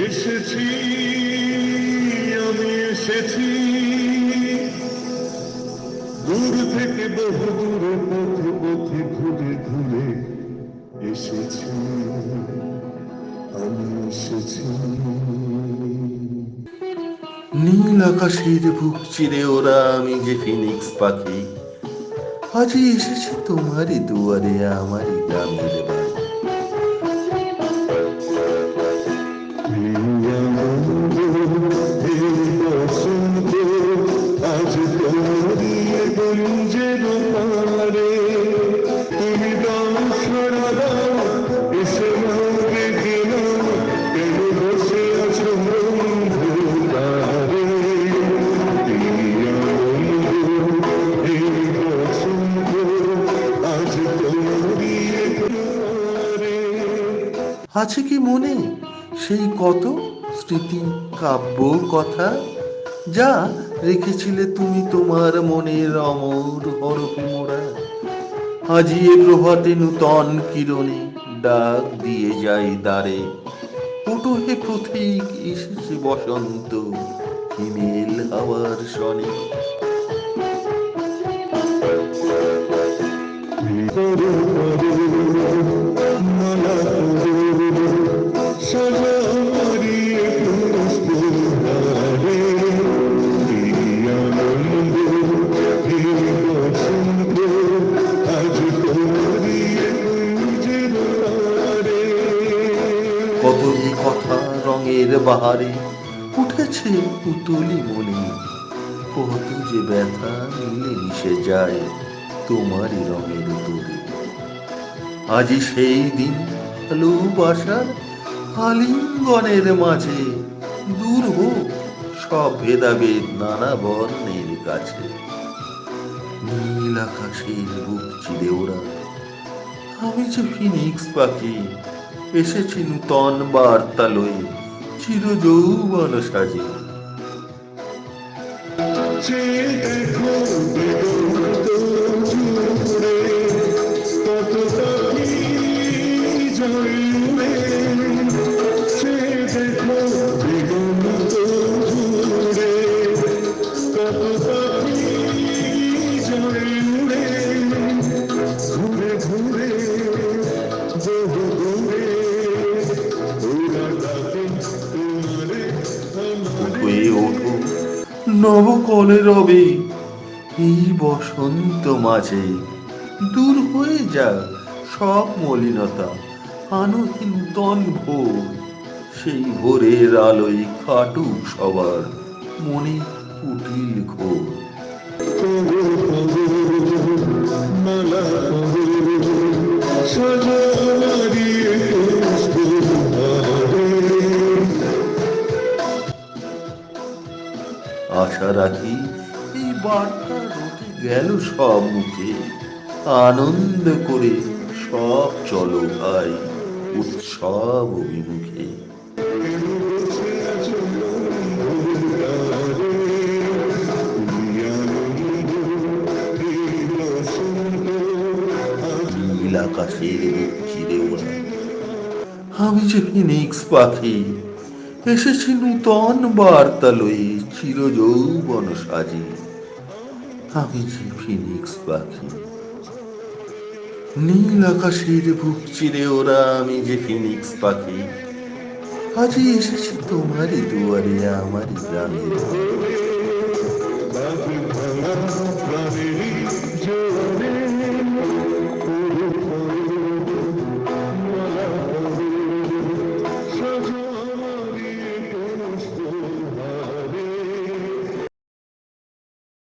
এসেছি, আমি এসেছি দূর থেকে বহু দূরে, পথে পথে ঘুরে ঘুরে এসেছি, আমি এসেছি। নীল আকাশের বুক চিরে ওরা আমি যে ফিনিক্স পাখি, আজই এসেছি তোমারই দুয়ারে, আমারই গ্রামের বাড়ি। আজ তোমারি গঞ্জের পারে তুমি দাও সারা দাও, এসে নাও দেখে নাও কেন বসে আছো অন্ধকারে। এই বসন্ত আজ তোমারি দুয়ারে। আছে কি মনে সেই কত স্মৃতি, কাব্য, কথা যা রেখেছিলে তুমি তোমার মনের অমর হরফে মোড়া? আজি এ প্রভাতে নূতন কিরণে ডাক দিয়ে যাই দ্বারে, ওঠো হে পথিক, এসেছে বসন্ত হিমেল হাওয়ার শনে। কতই কথা রঙের বাহারে উঠেছে পুতুলি মনে, কত যে ব্যথা মিলে মিশে যায় তোমারই রঙের তোরে। আজি সেই দিন ভালোবাসার আলিঙ্গনের মাঝে, দূর হোক সব ভেদাভেদ নানা বর্ণের কাছে। নীল আকাশের বুক চিরে ওরা আমি যে ফিনিক্স পাখি, এসেছি নূতন বার্তা লয়ে চির যৌবন সাজে। দেখো দিগন্ত জুড়ে কত পাখি জয় উড়ে, দেখো দিগন্ত জুড়ে কত পাখি জয় উড়ে, ঘুরে ঘুরে বহু দূরে ওরা ডাকে তোমারে আমারে। হয়ে ওঠো নবকলে রবে এই বসন্ত মাঝে, দূর হয়ে যাক সব মলিনতা, আনো নূতন ভোর, সেই ভোরের আলোয় কাটুক সবার মনে কুটিল ঘোর। মালা সাজারি আশা রাখি এই বার্তা রটে গেল সব মুখে, আনন্দ করে সব চলো ভাই উৎসব অভিমুখে। নীল আকাশের বুক চিরে ওরা আমি যে ফিনিক্স পাখি, এসেছি নূতন বার্তা লয়ে চির যৌবন সাজে, আমি যে ফিনিক্স পাখি। নীল আকাশের বুক চিরে ওরা আমি যে ফিনিক্স পাখি, আজই এসেছি তোমারই দুয়ারে, আমারই গ্রামের বাড়ি।